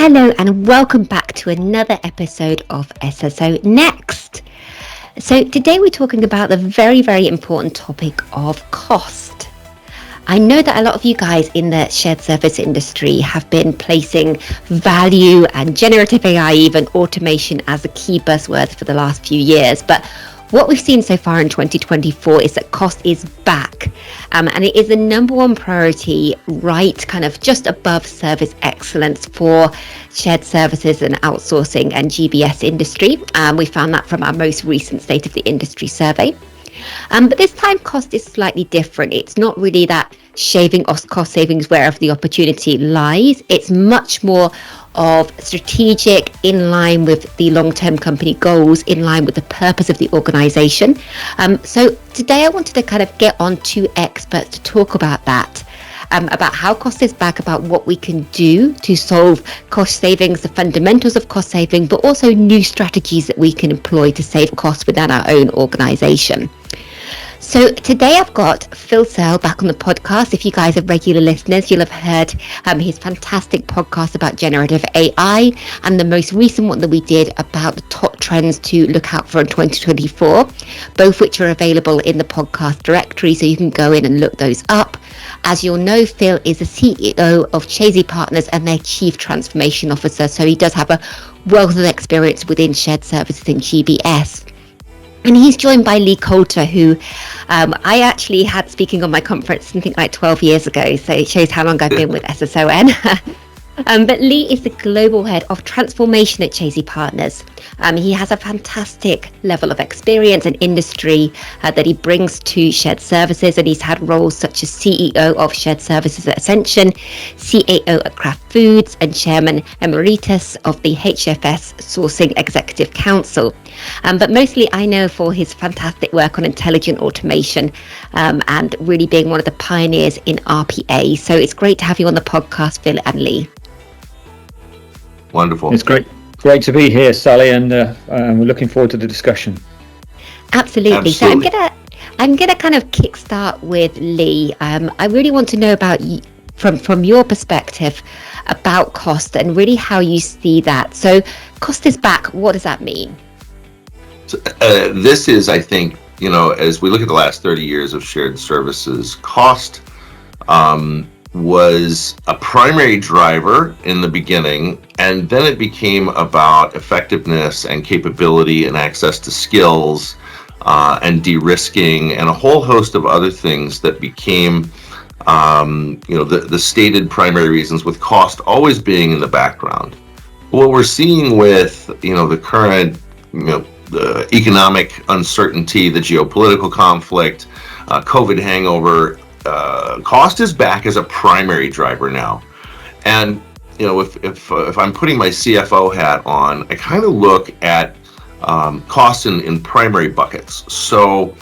Hello and welcome back to another episode of SSO Next. So today we're talking about the very important topic of cost. I know that a lot of you guys in the shared service industry have been placing value and generative AI, even automation, as a key buzzword for the last few years, but what we've seen so far in 2024 is that cost is back, and it is the number one priority, right kind of just above service excellence for shared services and outsourcing and GBS industry. We found that from our most recent State of the Industry survey. But this time cost is slightly different. It's not really that shaving off cost savings wherever the opportunity lies. It's much more of strategic, in line with the long-term company goals, in line with the purpose of the organization. So today I wanted to kind of get on two experts to talk about that. About how cost is back, about what we can do to solve cost savings, the fundamentals of cost saving, but also new strategies that we can employ to save costs within our own organization. So today I've got Phil Searle back on the podcast. If you guys are regular listeners, you'll have heard his fantastic podcast about generative AI and the most recent one that we did about the top trends to look out for in 2024, both which are available in the podcast directory, so you can go in and look those up. As you'll know, Phil is the CEO of Chazey Partners and their Chief Transformation Officer, so he does have a wealth of experience within shared services and GBS. And he's joined by Lee Coulter, who I actually had speaking on my conference something like 12 years ago. So it shows how long I've been with SSON. But Lee is the global head of transformation at Chazey Partners. He has a fantastic level of experience and industry that he brings to shared services, and he's had roles such as CEO of shared services at Ascension, CAO at Kraft Foods, and Chairman Emeritus of the HFS Sourcing Executive Council. But mostly I know for his fantastic work on intelligent automation and really being one of the pioneers in RPA. So it's great to have you on the podcast, Phil and Lee. Wonderful. It's great to be here, Sally, and we're looking forward to the discussion. Absolutely. So I'm gonna kind of kickstart with Lee. I really want to know about you, from your perspective, about cost and really how you see that. So cost is back. What does that mean? So, this is, I think, as we look at the last 30 years of shared services, cost was a primary driver in the beginning, and then it became about effectiveness and capability and access to skills and de-risking and a whole host of other things that became the stated primary reasons, with cost always being in the background. What we're seeing with the current the economic uncertainty, the geopolitical conflict, COVID hangover, cost is back as a primary driver now. And if I'm putting my CFO hat on, I kind of look at costs in primary buckets. So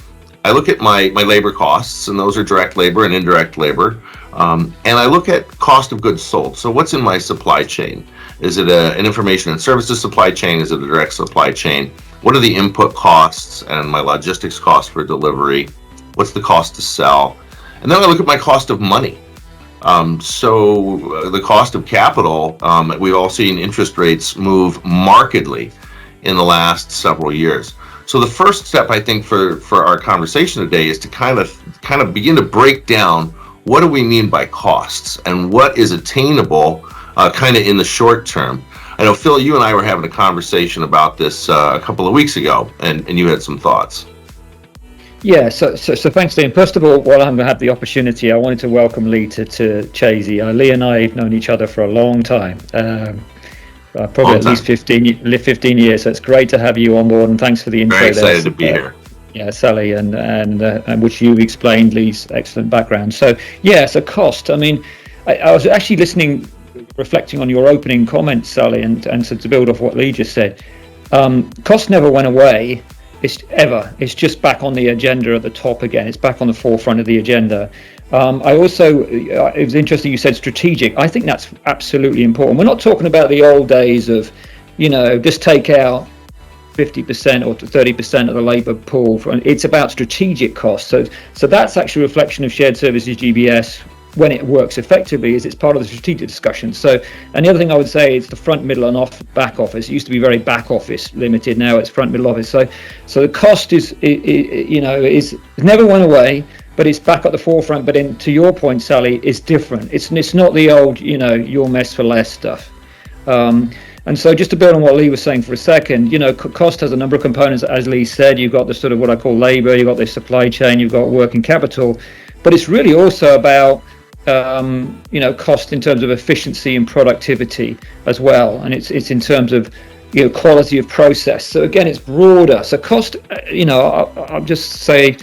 I look at my labor costs, and those are direct labor and indirect labor. And I look at cost of goods sold. So what's in my supply chain? Is it an information and services supply chain? Is it a direct supply chain? What are the input costs and my logistics costs for delivery? What's the cost to sell? And then I look at my cost of money. So the cost of capital, we've all seen interest rates move markedly in the last several years. So the first step, I think, for our conversation today is to kind of begin to break down what do we mean by costs and what is attainable kind of in the short term. I know, Phil, you and I were having a conversation about this a couple of weeks ago, and you had some thoughts. Yeah, so thanks, Lee. And first of all, while I'm going to have the opportunity, I wanted to welcome Lee to Chazey. Lee and I have known each other for a long time, probably at least 15 years. So it's great to have you on board, and thanks for the intro. Very excited to be here. Yeah, Sally, and which you explained Lee's excellent background. So cost. I mean, I was actually reflecting on your opening comments, Sally, and so to build off what Lee just said, cost never went away. It's just back on the agenda at the top again. It's back on the forefront of the agenda. It was interesting you said strategic. I think that's absolutely important. We're not talking about the old days of, just take out 50% or 30% of the labour pool. It's about strategic costs. So that's actually a reflection of shared services GBS when it works effectively is it's part of the strategic discussion. So, and the other thing I would say is the front, middle, and back office. It used to be very back office limited. Now it's front, middle office. So the cost is never went away, but it's back at the forefront. But to your point, Sally, it's different. It's not the old your mess for less stuff. And so just to build on what Lee was saying for a second, cost has a number of components. As Lee said, you've got the sort of what I call labor, you've got the supply chain, you've got working capital, but it's really also about cost in terms of efficiency and productivity as well, and it's in terms of quality of process. So again, it's broader. So cost, I'll just say,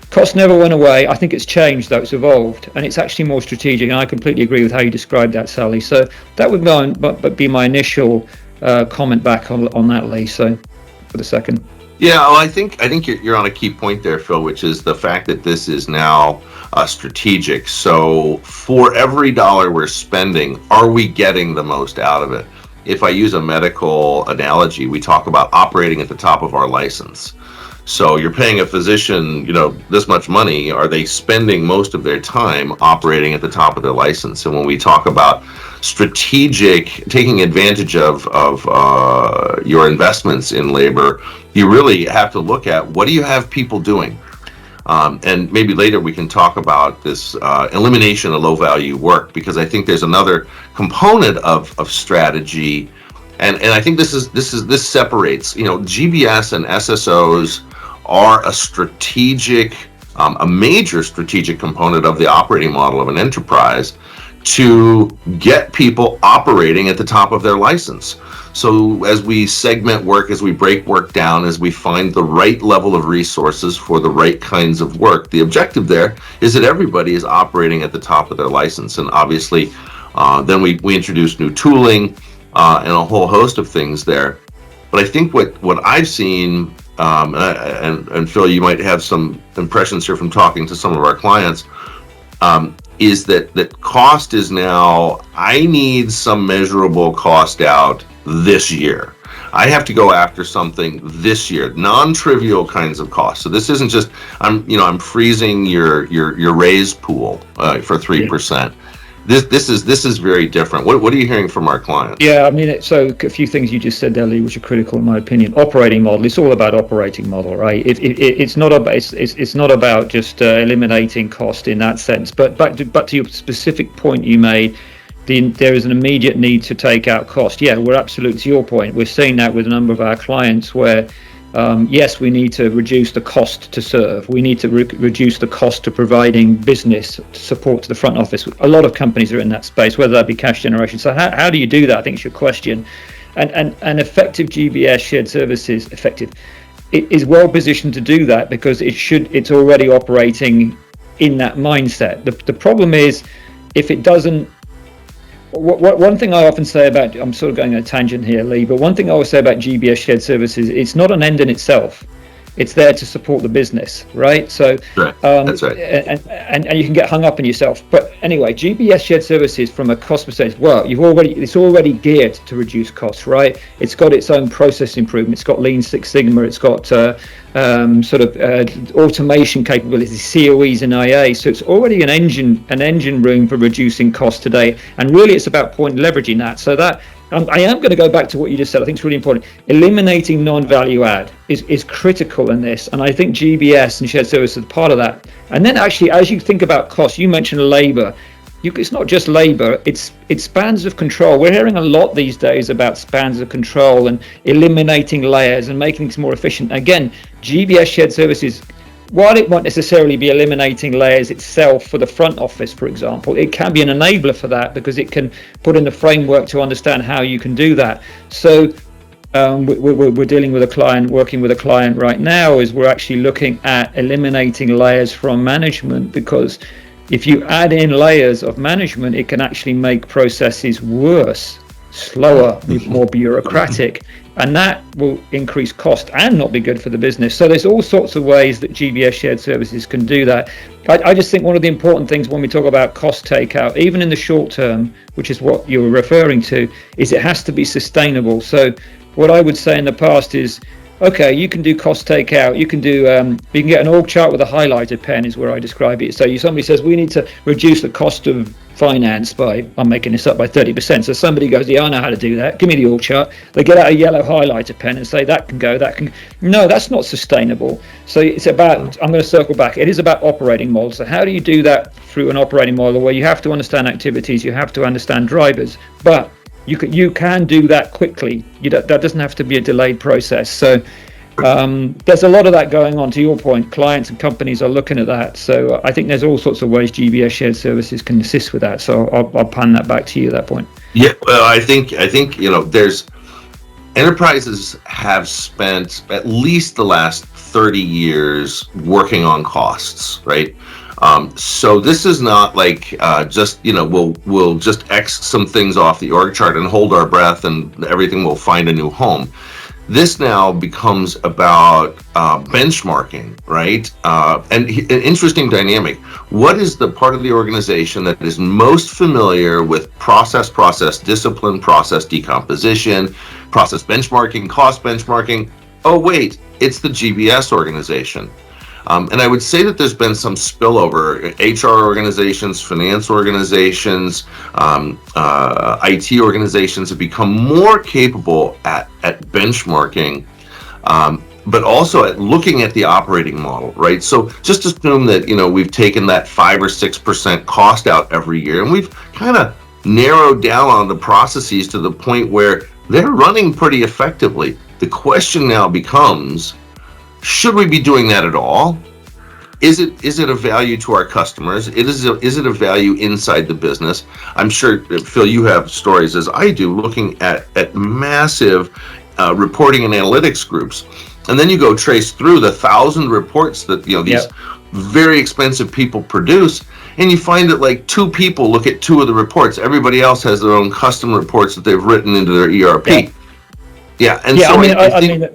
cost never went away. I think it's changed, though. It's evolved, and it's actually more strategic. And I completely agree with how you described that, Sally. So that would be my initial comment back on that, Lee. So for the second. Yeah, well, I think you're on a key point there, Phil, which is the fact that this is now strategic. So for every dollar we're spending, are we getting the most out of it? If I use a medical analogy, we talk about operating at the top of our license. So you're paying a physician, this much money. Are they spending most of their time operating at the top of their license? And when we talk about strategic, taking advantage of your investments in labor, you really have to look at what do you have people doing? And maybe later we can talk about this elimination of low-value work, because I think there's another component of strategy, and I think this separates. GBS and SSOs are a major strategic component of the operating model of an enterprise to get people operating at the top of their license. So as we segment work, as we break work down, as we find the right level of resources for the right kinds of work, the objective there is that everybody is operating at the top of their license. And obviously, then we introduce new tooling and a whole host of things there. But I think what I've seen, and Phil, you might have some impressions here from talking to some of our clients, is that cost is now, I need some measurable cost out this year. I have to go after something this year, non-trivial kinds of costs. So this isn't just I'm freezing your raise pool for 3%. This is very different. What are you hearing from our clients? Yeah, I mean, so a few things you just said there, Lee, which are critical in my opinion. Operating model. It's all about operating model, right? It's not about just eliminating cost in that sense. But to your specific point you made, there is an immediate need to take out cost. Yeah, we're absolutely, to your point, we're seeing that with a number of our clients where yes, we need to reduce the cost to serve. We need to reduce the cost to providing business support to the front office. A lot of companies are in that space, whether that be cash generation. So how do you do that? I think is your question. And effective GBS shared services, it is well positioned to do that because it's already operating in that mindset. The problem is if it doesn't. One thing I often say about, I'm sort of going on a tangent here, Lee, but one thing I always say about GBS shared services, it's not an end in itself. It's there to support the business, right? So, that's right. And you can get hung up in yourself. But anyway, GBS shared services from a cost perspective, well, it's already geared to reduce costs, right? It's got its own process improvement. It's got Lean Six Sigma. It's got automation capabilities, COEs and IA. So it's already an engine room for reducing costs today. And really, it's about leveraging that. So that. I am going to go back to what you just said. I think it's really important. Eliminating non-value add is critical in this, and I think GBS and shared services are part of that. And then actually, as you think about costs, you mentioned labor. It's not just labor, it's spans of control. We're hearing a lot these days about spans of control and eliminating layers and making things more efficient. Again, GBS shared services, while it won't necessarily be eliminating layers itself for the front office, for example, it can be an enabler for that because it can put in the framework to understand how you can do that. So we're dealing with a client, working with a client right now, is we're actually looking at eliminating layers from management, because if you add in layers of management, it can actually make processes worse, slower, more bureaucratic. And that will increase cost and not be good for the business. So there's all sorts of ways that GBS shared services can do that. I just think one of the important things when we talk about cost takeout, even in the short term, which is what you were referring to, is it has to be sustainable. So what I would say in the past is okay, you can do cost takeout. You can do you can get an org chart with a highlighted pen is where I describe it. So somebody says we need to reduce the cost of finance by, I'm making this up, by 30%. So somebody goes, yeah, I know how to do that. Give me the org chart. They get out a yellow highlighter pen and say that can go, that can. No, that's not sustainable. So it's about, I'm going to circle back. It is about operating models. So how do you do that through an operating model where you have to understand activities, you have to understand drivers, but you can do that quickly. That doesn't have to be a delayed process. So there's a lot of that going on. To your point, clients and companies are looking at that. So I think there's all sorts of ways GBS shared services can assist with that. So I'll pan that back to you at that point. Yeah, well, I think there's enterprises have spent at least the last 30 years working on costs, right? So this is not like just we'll just X some things off the org chart and hold our breath and everything will find a new home. This now becomes about benchmarking, right? And an interesting dynamic. What is the part of the organization that is most familiar with process discipline, process decomposition, process benchmarking, cost benchmarking? Oh, wait, it's the GBS organization. And I would say that there's been some spillover. HR organizations, finance organizations, IT organizations have become more capable at benchmarking, but also at looking at the operating model, right? So just assume that we've taken that 5 or 6% cost out every year, and we've kind of narrowed down on the processes to the point where they're running pretty effectively. The question now becomes, should we be doing that at all? Is it a value to our customers? Is it a value inside the business? I'm sure, Phil, you have stories, as I do, looking at massive reporting and analytics groups. And then you go trace through the 1,000 reports that these very expensive people produce, and you find that like 2 people look at 2 of the reports. Everybody else has their own custom reports that they've written into their ERP. Yeah, and yeah, so I mean,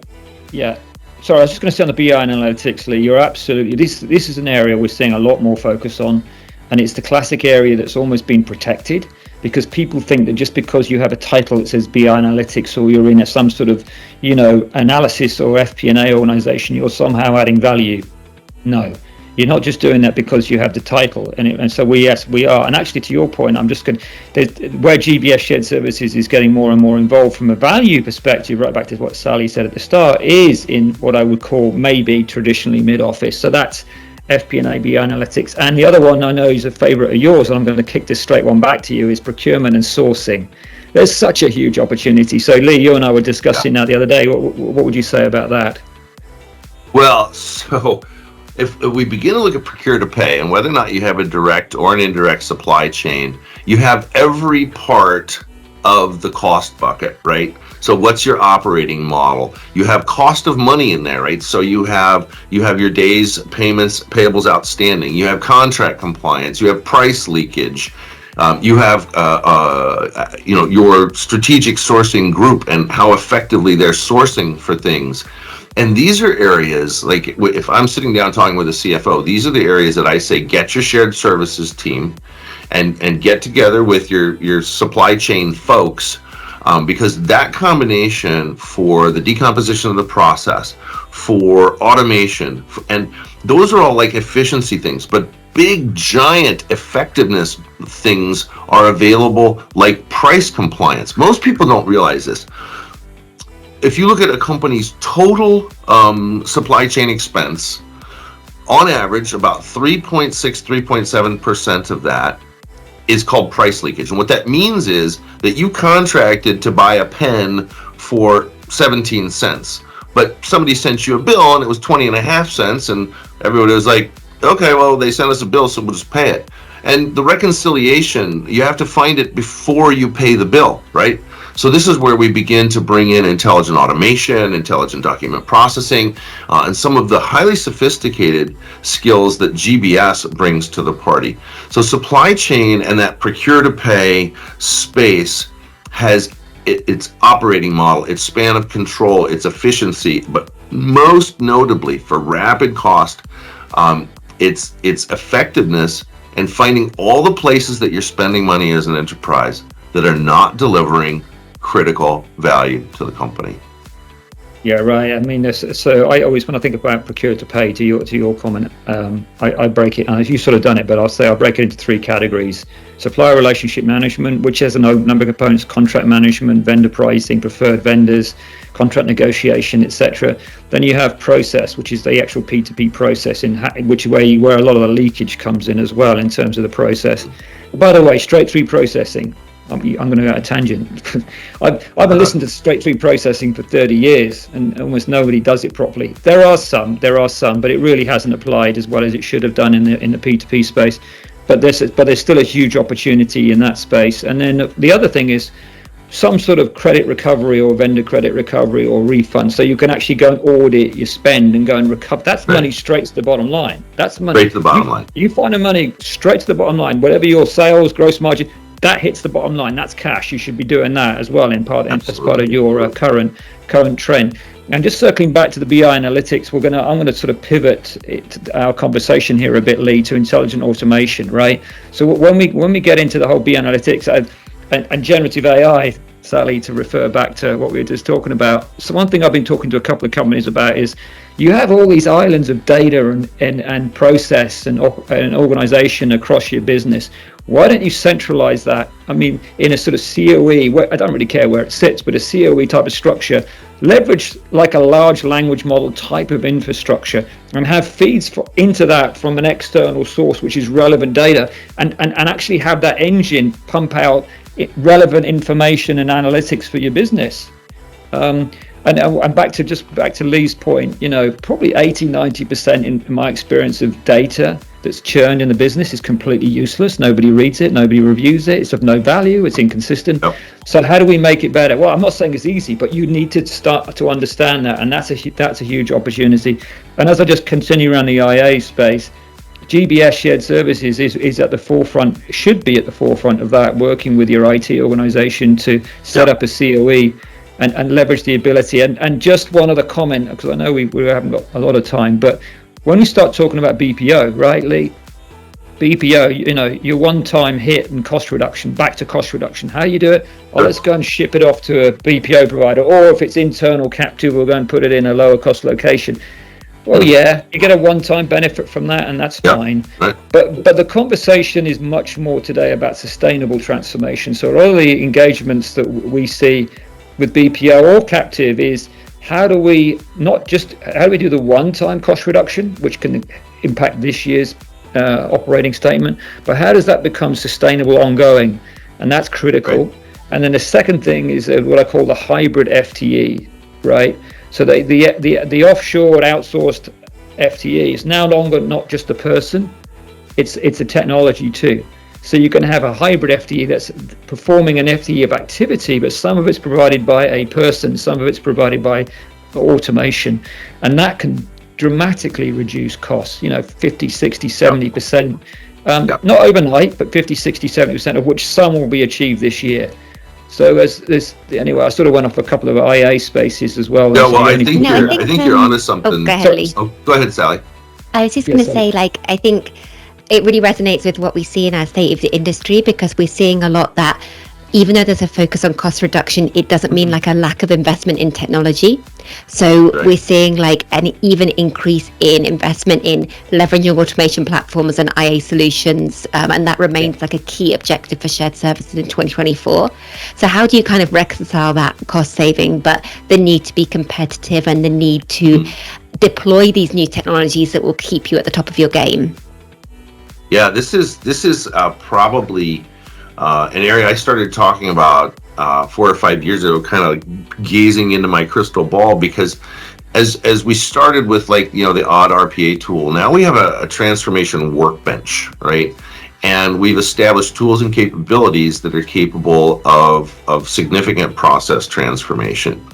yeah. Sorry, I was just going to say on the BI analytics, Lee, you're absolutely, this is an area we're seeing a lot more focus on, and it's the classic area that's almost been protected, because people think that just because you have a title that says BI analytics, or you're in some sort of, analysis or FP&A organization, you're somehow adding value. No, you're not just doing that because you have the title. And so we are. And actually, to your point, I'm just going to, where GBS shared services is getting more and more involved from a value perspective, right back to what Sally said at the start, is in what I would call maybe traditionally mid-office. So that's FP&A, BI analytics. And the other one I know is a favorite of yours, and I'm going to kick this straight one back to you, is procurement and sourcing. There's such a huge opportunity. So Lee, you and I were discussing that the other day. What would you say about that? Well, so if we begin to look at procure to pay, and whether or not you have a direct or an indirect supply chain, you have every part of the cost bucket, right? So what's your operating model? You have cost of money in there, right? So you have your days payments, payables outstanding. You have contract compliance. You have price leakage. You have your strategic sourcing group and how effectively they're sourcing for things. And these are areas, like if I'm sitting down talking with a CFO, these are the areas that I say, get your shared services team and get together with your supply chain folks, because that combination for the decomposition of the process, for automation, and those are all like efficiency things, but big giant effectiveness things are available, like price compliance. Most people don't realize this. If you look at a company's total supply chain expense, on average, about 3.7% of that is called price leakage. And what that means is that you contracted to buy a pen for 17 cents, but somebody sent you a bill and it was 20.5 cents, and everybody was like, okay, well, they sent us a bill, so we'll just pay it. And the reconciliation, you have to find it before you pay the bill, right? So this is where we begin to bring in intelligent automation, intelligent document processing, and some of the highly sophisticated skills that GBS brings to the party. So supply chain and that procure to pay space has its operating model, its span of control, its efficiency, but most notably for rapid cost, its effectiveness, and finding all the places that you're spending money as an enterprise that are not delivering critical value to the company. Yeah, right. I mean, so I always, when I think about procure to pay, to your comment, I break it. And you sort of done it, but I'll break it into three categories: supplier relationship management, which has a number of components: contract management, vendor pricing, preferred vendors, contract negotiation, etc. Then you have process, which is the actual P2P process, which is where a lot of the leakage comes in as well in terms of the process. By the way, straight through processing. I'm going to go on a tangent. I've been listening to straight through processing for 30 years, and almost nobody does it properly. There are some, but it really hasn't applied as well as it should have done in the P2P space. But there's still a huge opportunity in that space. And then the other thing is some sort of credit recovery or vendor credit recovery or refund, so you can actually go and audit your spend and go and recover. That's money straight to the bottom line. That's money straight to the bottom line. You find the money straight to the bottom line, whatever your sales, gross margin. That hits the bottom line. That's cash. You should be doing that as well as part of your current trend. And just circling back to the BI analytics, I'm going to sort of pivot our conversation here a bit, Lee, to intelligent automation, right? So when we get into the whole BI analytics and generative AI, Sally, to refer back to what we were just talking about. So one thing I've been talking to a couple of companies about is you have all these islands of data and process and organization across your business. Why don't you centralize that? I mean, in a sort of COE, I don't really care where it sits, but a COE type of structure, leverage like a large language model type of infrastructure and have feeds into that from an external source, which is relevant data, and actually have that engine pump out relevant information and analytics for your business. And back to Lee's point, probably 80-90% in my experience of data that's churned in the business is completely useless. Nobody reads it, nobody reviews it, it's of no value, it's inconsistent. Yep. So how do we make it better? Well, I'm not saying it's easy, but you need to start to understand that, and that's a huge opportunity. And as I just continue around the IA space, GBS shared services is at the forefront, should be at the forefront of that, working with your IT organization to set up a COE and leverage the ability. And just one other comment, because I know we haven't got a lot of time, but when we start talking about BPO, right, Lee? BPO, your one-time hit and cost reduction, back to cost reduction. How you do it? Oh, let's go and ship it off to a BPO provider, or if it's internal captive, we'll go and put it in a lower cost location. Well, yeah, you get a one-time benefit from that, and that's fine. Right. But the conversation is much more today about sustainable transformation. So all the engagements that we see with BPO or captive is how do we do the one-time cost reduction, which can impact this year's operating statement, but how does that become sustainable ongoing? And that's critical. Right. And then the second thing is what I call the hybrid FTE, right? So the offshore outsourced FTE is now longer not just a person, it's a technology too. So you can have a hybrid FTE that's performing an FTE of activity, but some of it's provided by a person, some of it's provided by automation, and that can dramatically reduce costs, 50, 60, 70%, not overnight, but 50, 60, 70% of which some will be achieved this year. So anyway, I sort of went off a couple of IA spaces as well. Yeah, well, I think you're onto something. Go ahead, Sally. I was just going to say, I think it really resonates with what we see in our state of the industry, because we're seeing a lot that even though there's a focus on cost reduction, it doesn't mean like a lack of investment in technology. So we're seeing like an even increase in investment in leveraging automation platforms and IA solutions, and that remains like a key objective for shared services in 2024. So how do you kind of reconcile that cost saving, but the need to be competitive and the need to deploy these new technologies that will keep you at the top of your game? Yeah, this is probably an area I started talking about 4 or 5 years ago, kind of gazing into my crystal ball, because as we started with the odd RPA tool, now we have a transformation workbench, right? And we've established tools and capabilities that are capable of significant process transformation.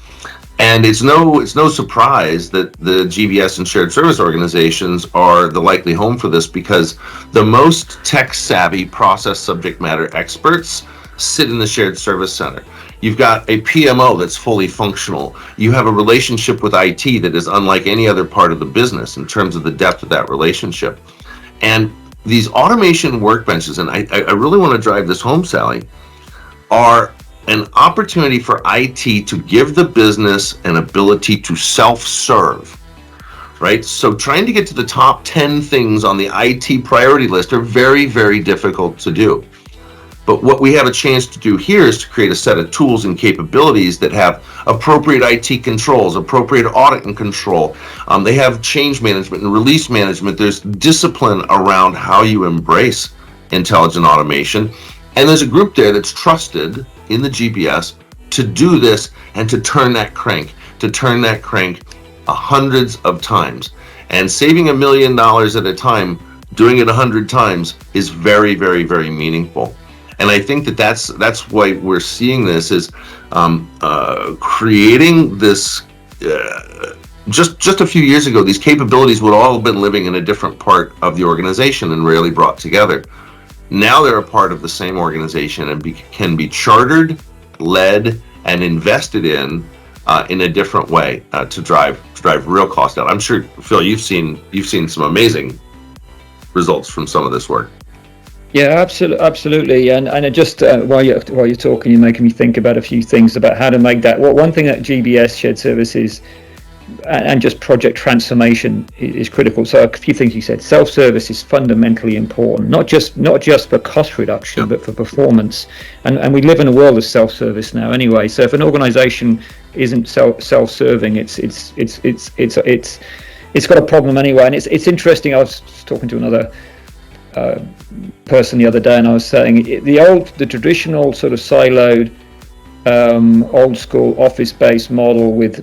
And it's no surprise that the GBS and shared service organizations are the likely home for this, because the most tech-savvy process subject matter experts sit in the shared service center. You've got a PMO that's fully functional. You have a relationship with IT that is unlike any other part of the business in terms of the depth of that relationship. And these automation workbenches, and I really want to drive this home, Sally, are an opportunity for IT to give the business an ability to self-serve, right? So trying to get to the top 10 things on the IT priority list are very, very difficult to do. But what we have a chance to do here is to create a set of tools and capabilities that have appropriate IT controls, appropriate audit and control. They have change management and release management. There's discipline around how you embrace intelligent automation. And there's a group there that's trusted in the GBS to do this and to turn that crank hundreds of times. And saving $1 million at a time, doing it 100 times is very, very, very meaningful. And I think that's why we're seeing this is creating this. Just a few years ago, these capabilities would all have been living in a different part of the organization and rarely brought together. Now they're a part of the same organization and can be chartered, led, and invested in a different way to drive real cost out. I'm sure, Phil, you've seen some amazing results from some of this work. Yeah, absolutely. And it just while you're talking, you're making me think about a few things about how to make that. Well, one thing that GBS shared services and just project transformation is critical. So a few things you said. Self-service is fundamentally important, not just for cost reduction, but for performance. And we live in a world of self-service now anyway. So if an organization isn't self-serving, it's got a problem anyway. And it's interesting. I was talking to another person the other day, and I was saying the traditional sort of siloed old school office-based model with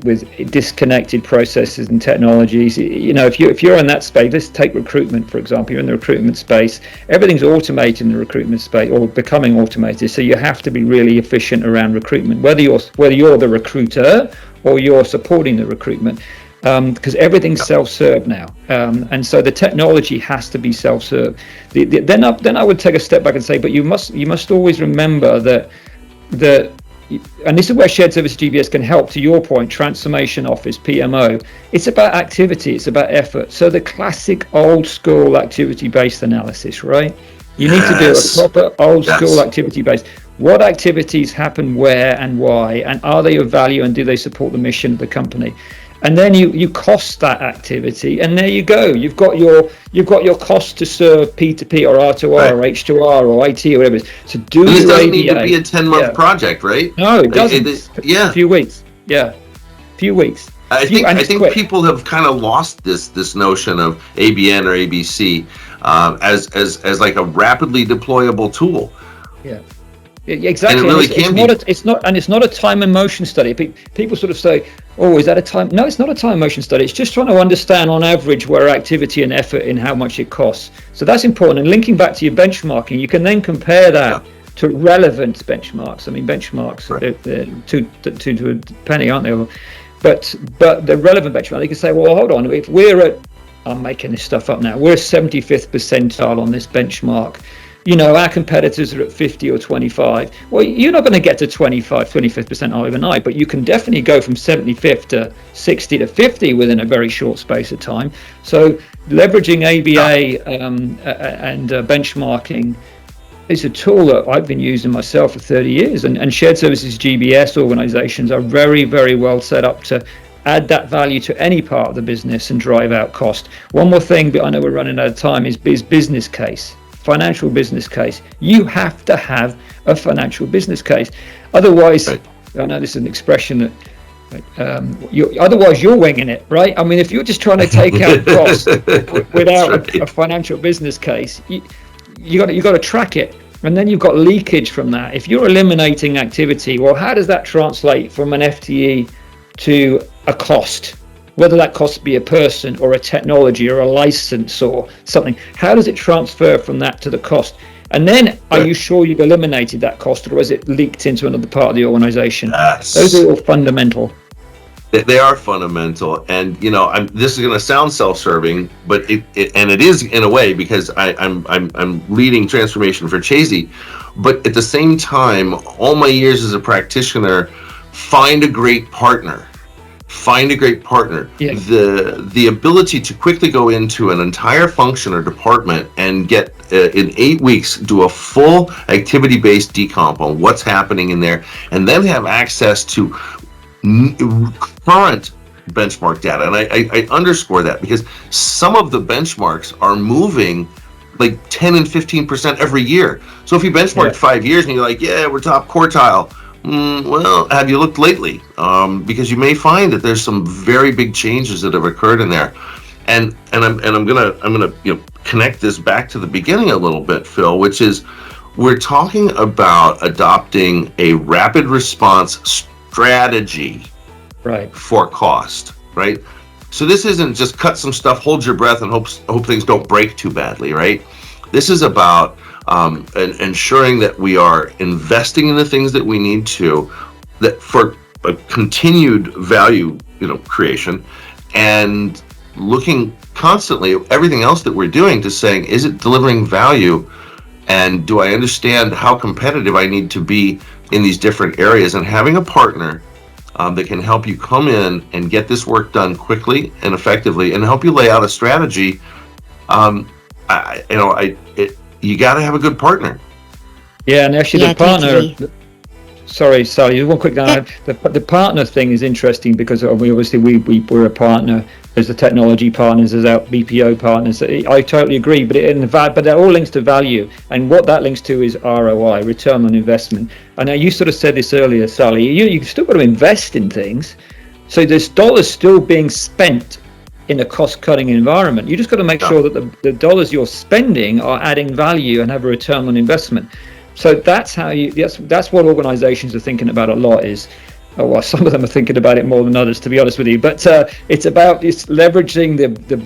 disconnected processes and technologies. If you're in that space, let's take recruitment for example. You're in the recruitment space, everything's automated in the recruitment space or becoming automated, so you have to be really efficient around recruitment, whether you're the recruiter or you're supporting the recruitment. Because everything's self-serve now, and so the technology has to be self-serve. Then I would take a step back and say, but you must always remember that, and this is where shared service GBS can help. To your point, transformation office, PMO, it's about activity, it's about effort. So the classic old school activity-based analysis, right? You need to do a proper old school activity-based. What activities happen where and why, and are they of value, and do they support the mission of the company? And then you cost that activity, and there you go. You've got your cost to serve P2P or R2R or H2R or IT or whatever it is. So do this doesn't ABA. need to be a 10-month project, right? No, it doesn't. A few weeks. Yeah, few weeks. I think people have kind of lost this notion of ABN or ABC as like a rapidly deployable tool. Yeah. Exactly. And it really can be. It's not a time and motion study. People sort of say, "Oh, is that a time?" No, it's not a time and motion study. It's just trying to understand on average where activity and effort in how much it costs. So that's important. And linking back to your benchmarking, you can then compare that to relevant benchmarks. I mean, benchmarks they're to a penny, aren't they? But the relevant benchmark, you can say, well, hold on. If we're at, I'm making this stuff up now, we're 75th percentile on this benchmark. Our competitors are at 50 or 25. Well, you're not going to get to 25th percentile overnight, but you can definitely go from 75th to 60 to 50 within a very short space of time. So leveraging ABA and benchmarking is a tool that I've been using myself for 30 years. And shared services GBS organizations are very, very well set up to add that value to any part of the business and drive out cost. One more thing, but I know we're running out of time, is business case. Financial business case. You have to have a financial business case. Otherwise, I know this is an expression that otherwise you're winging it, right? I mean, if you're just trying to take out costs without a financial business case, you got to track it, and then you've got leakage from that. If you're eliminating activity, well, how does that translate from an FTE to a cost? Whether that cost be a person or a technology or a license or something, how does it transfer from that to the cost? And then, are you sure you've eliminated that cost, or has it leaked into another part of the organization? Yes. Those are all fundamental. They are fundamental, and this is going to sound self-serving, but it is in a way, because I'm leading transformation for Chazey, but at the same time, all my years as a practitioner, find a great partner. Yes. The ability to quickly go into an entire function or department and get in 8 weeks, do a full activity-based decomp on what's happening in there, and then have access to current benchmark data. And I underscore that because some of the benchmarks are moving like 10 and 15% every year. So if you benchmarked 5 years and you're like, yeah, we're top quartile, well, have you looked lately? Because you may find that there's some very big changes that have occurred in there. And I'm gonna connect this back to the beginning a little bit, Phil, which is we're talking about adopting a rapid response strategy for cost, right? So this isn't just cut some stuff, hold your breath, and hope things don't break too badly, right? This is about ensuring that we are investing in the things that we need to, that for a continued value, creation, and looking constantly at everything else that we're doing to saying, is it delivering value? And do I understand how competitive I need to be in these different areas? And having a partner that can help you come in and get this work done quickly and effectively, and help you lay out a strategy. You got to have a good partner. Yeah, and actually the partner. Totally. Sorry, Sally. One quick down. The partner thing is interesting because we're a partner. There's the technology partners, there's our BPO partners. I totally agree, but that all links to value, and what that links to is ROI, return on investment. And you sort of said this earlier, Sally. You still got to invest in things, so there's dollars still being spent in a cost-cutting environment. You just got to make sure that the dollars you're spending are adding value and have a return on investment. So that's what organizations are thinking about a lot is. Oh, well, some of them are thinking about it more than others, to be honest with you. But it's leveraging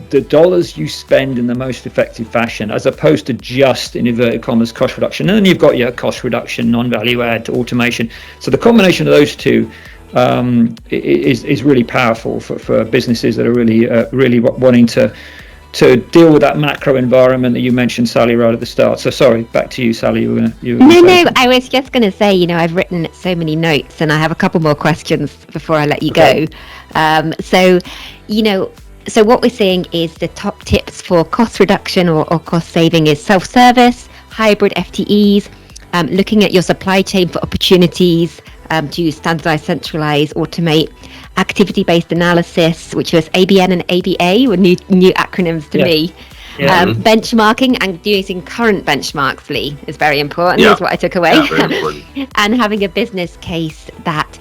the dollars you spend in the most effective fashion, as opposed to just, in inverted commas, cost reduction. And then you've got your cost reduction, non-value add, automation. So the combination of those two is really powerful for businesses that are really wanting to deal with that macro environment that you mentioned, Sally, right at the start. So sorry, back to you, Sally. No, I was just going to say, I've written so many notes and I have a couple more questions before I let you go. So what we're saying is the top tips for cost reduction or cost saving is self-service, hybrid FTEs, looking at your supply chain for opportunities to standardize, centralize, automate, activity-based analysis, which was ABN and ABA, were new acronyms to me. Yeah. Benchmarking and using current benchmarks, Lee, is very important, is what I took away. And having a business case that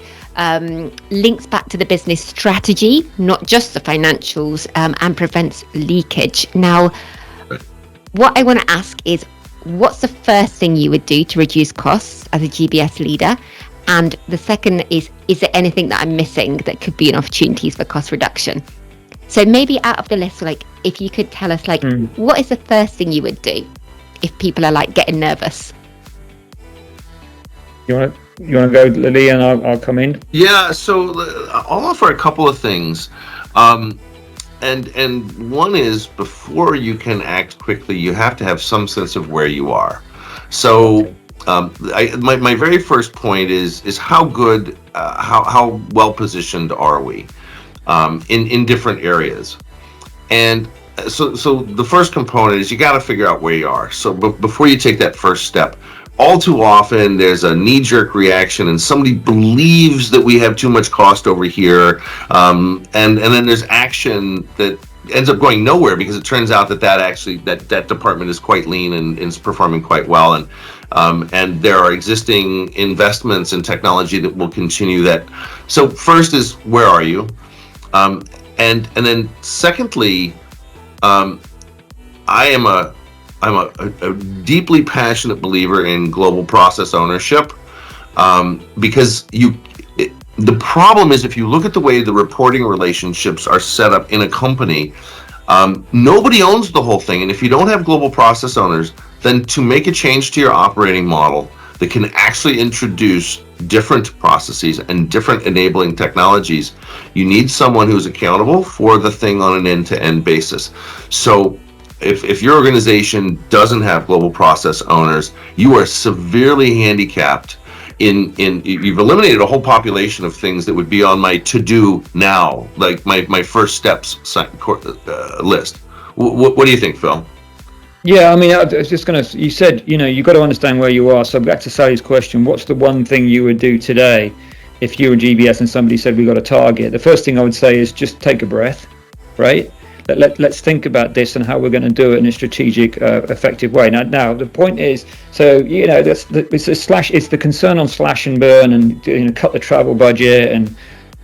links back to the business strategy, not just the financials, and prevents leakage. Now, what I want to ask is, what's the first thing you would do to reduce costs as a GBS leader? And the second is there anything that I'm missing that could be an opportunities for cost reduction? So maybe out of the list, if you could tell us, what is the first thing you would do if people are getting nervous? You want to go, Lee, and I'll come in? Yeah, so I'll offer a couple of things. And one is, before you can act quickly, you have to have some sense of where you are. So my very first point is how good, how well positioned are we in different areas? And so the first component is you got to figure out where you are. So before you take that first step, all too often there's a knee-jerk reaction and somebody believes that we have too much cost over here, and then there's action that ends up going nowhere because it turns out that department is quite lean and is performing quite well, and there are existing investments in technology that will continue that. So first is, where are you? And then secondly, I'm a deeply passionate believer in global process ownership, because the problem is, if you look at the way the reporting relationships are set up in a company, nobody owns the whole thing. And if you don't have global process owners, then to make a change to your operating model that can actually introduce different processes and different enabling technologies, you need someone who's accountable for the thing on an end-to-end basis. So if your organization doesn't have global process owners, you are severely handicapped you've eliminated a whole population of things that would be on my to-do now, like my first steps list. What do you think, Phil? Yeah, I mean, I was just going to, you said, you've got to understand where you are. So back to Sally's question, what's the one thing you would do today if you were GBS and somebody said we got a target? The first thing I would say is just take a breath, right? Let's think about this and how we're going to do it in a strategic, effective way. Now the point is, so it's the concern on slash and burn and cut the travel budget and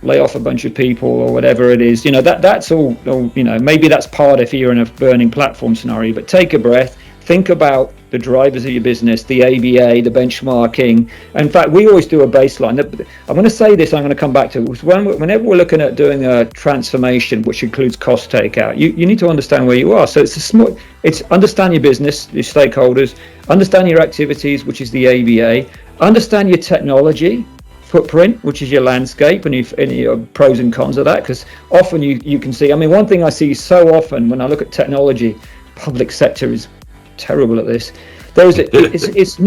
lay off a bunch of people or whatever it is. That's all. Maybe that's part if you're in a burning platform scenario. But take a breath. Think about the drivers of your business, the ABA, the benchmarking. In fact, we always do a baseline. I'm going to say this, I'm going to come back to it. Whenever we're looking at doing a transformation, which includes cost takeout, you need to understand where you are. So it's understand your business, your stakeholders, understand your activities, which is the ABA, understand your technology footprint, which is your landscape, and your pros and cons of that, because often you can see, one thing I see so often when I look at technology, public sector is terrible at this. It's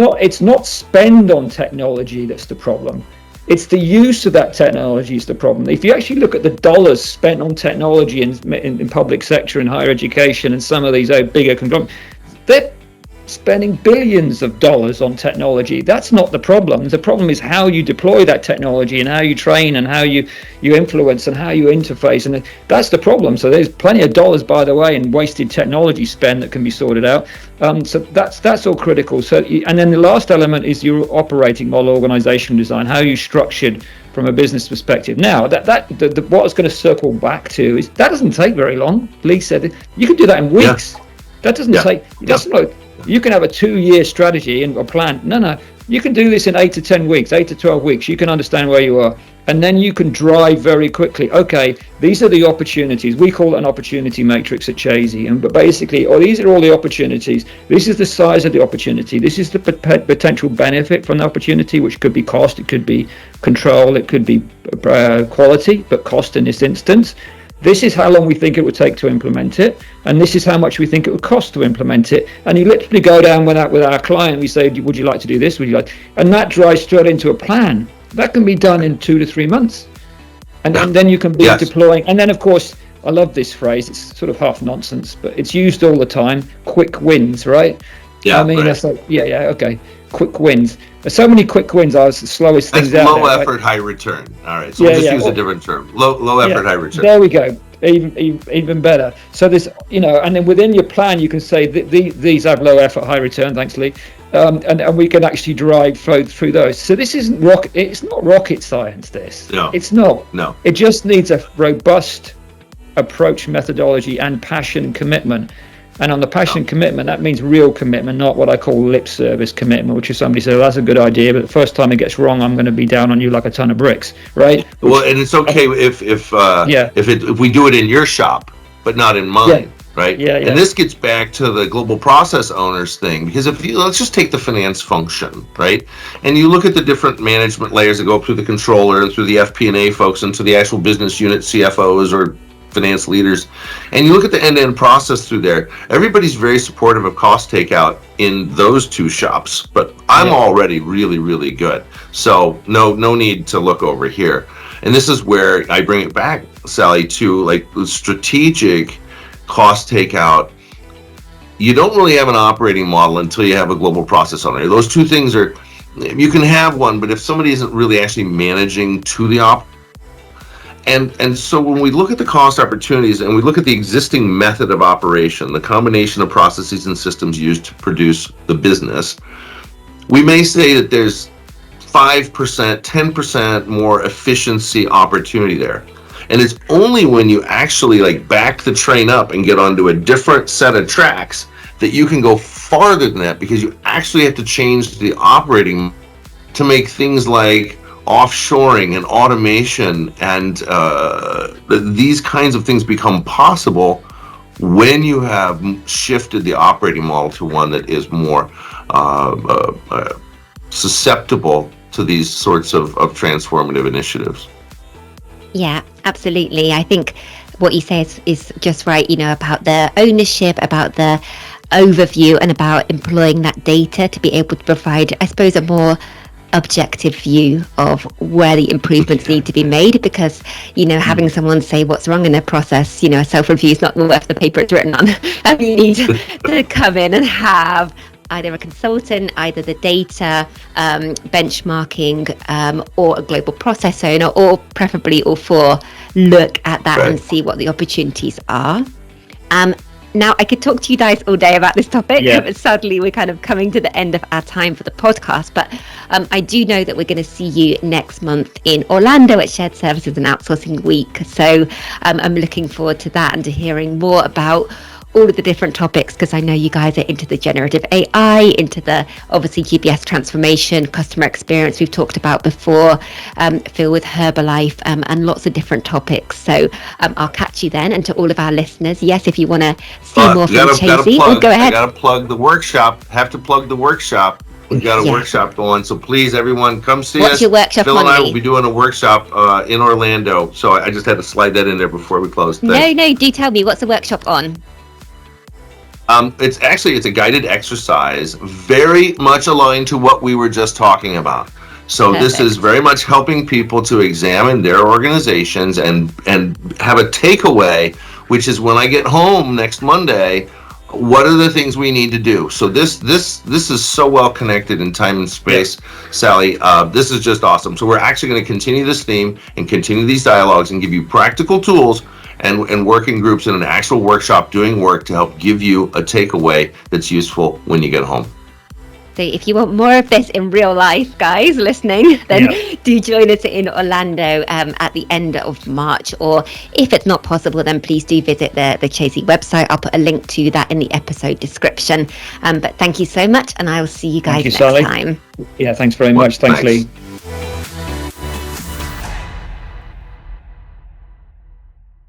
not spend on technology that's the problem. It's the use of that technology is the problem. If you actually look at the dollars spent on technology in public sector and higher education and some of these bigger conglomerates, they're spending billions of dollars on technology. That's not the problem. The problem is how you deploy that technology and how you train and how you influence and how you interface, and that's the problem. So there's plenty of dollars, by the way, in wasted technology spend that can be sorted out. So that's all critical. So and then the last element is your operating model, organizational design, how you structured from a business perspective. Now what I was going to circle back to is that doesn't take very long. Lee said you can do that in weeks. Yeah. That doesn't take. That's not. You can have a 2-year strategy and a plan. No, you can do this in 8 to 10 weeks, 8 to 12 weeks. You can understand where you are, and then you can drive very quickly. Okay, these are the opportunities. We call it an opportunity matrix at Chazey, but basically, these are all the opportunities. This is the size of the opportunity. This is the potential benefit from the opportunity, which could be cost, it could be control, it could be quality, but cost in this instance. This is how long we think it would take to implement it, and this is how much we think it would cost to implement it. And you literally go down with our client. We say, would you like to do this? Would you like? And that drives straight into a plan. That can be done in 2 to 3 months. And then you can be deploying. And then, of course, I love this phrase. It's sort of half nonsense, but it's used all the time. Quick wins, right? Yeah. That's like, okay. Quick wins. There's so many quick wins. I was the slowest things out there. Low effort, high return. All right. So we'll just use a different term. Low effort, high return. There we go. Even better. So there's, and then within your plan, you can say these have low effort, high return. Thanks, Lee. And we can actually flow through those. So this isn't it's not rocket science. This. No. It's not. No. It just needs a robust approach, methodology, and passion and commitment. And on the passion commitment, that means real commitment, not what I call lip service commitment, which is somebody says, that's a good idea, but the first time it gets wrong, I'm going to be down on you like a ton of bricks, right? Well, and it's okay if we do it in your shop, but not in mine, right? Yeah. And this gets back to the global process owners thing, because let's just take the finance function, right? And you look at the different management layers that go up through the controller, through the FP&A folks, and to the actual business unit CFOs or finance leaders, and you look at the end-to-end process through there. Everybody's very supportive of cost takeout in those two shops, but I'm already really, really good. So no need to look over here. And this is where I bring it back, Sally, to like the strategic cost takeout. You don't really have an operating model until you have a global process owner. Those two things you can have one, but if somebody isn't really actually managing to the And so when we look at the cost opportunities and we look at the existing method of operation, the combination of processes and systems used to produce the business, we may say that there's 5%, 10% more efficiency opportunity there. And it's only when you actually back the train up and get onto a different set of tracks that you can go farther than that, because you actually have to change the operating to make things like offshoring and automation and these kinds of things become possible when you have shifted the operating model to one that is more susceptible to these sorts of transformative initiatives. Yeah, absolutely. I think what you say is just right, about the ownership, about the overview, and about employing that data to be able to provide, I suppose, a more objective view of where the improvements need to be made, because having someone say what's wrong in their process, a self-review is not worth the paper it's written on. And you need to come in and have either a consultant, either the data benchmarking, or a global process owner, or preferably all four, look at that and see what the opportunities are. Now, I could talk to you guys all day about this topic, but sadly, we're kind of coming to the end of our time for the podcast. But I do know that we're going to see you next month in Orlando at Shared Services and Outsourcing Week. So I'm looking forward to that and to hearing more about all of the different topics, because I know you guys are into the generative AI, into the obviously GBS transformation, customer experience we've talked about before, Phil with Herbalife, and lots of different topics. So I'll catch you then. And to all of our listeners, yes, if you want to see more from Chazey, go ahead. I got to plug the workshop. Have to plug the workshop. We've got a workshop going, so please, everyone, come see us. What's your workshop Phil on? and I will be doing a workshop in Orlando. So I just had to slide that in there before we close. No, do tell me, what's the workshop on? It's a guided exercise, very much aligned to what we were just talking about. So Perfect. This is very much helping people to examine their organizations and have a takeaway, which is when I get home next Monday, what are the things we need to do? So this is so well connected in time and space, Sally. This is just awesome. So we're actually going to continue this theme and continue these dialogues and give you practical tools and working groups in an actual workshop doing work to help give you a takeaway that's useful when you get home. So if you want more of this in real life, guys listening, then do join us in Orlando at the end of March. Or if it's not possible, then please do visit the Chazey website. I'll put a link to that in the episode description. But thank you so much, and I will see you guys next time. Yeah, thanks very much. Thanks, Lee.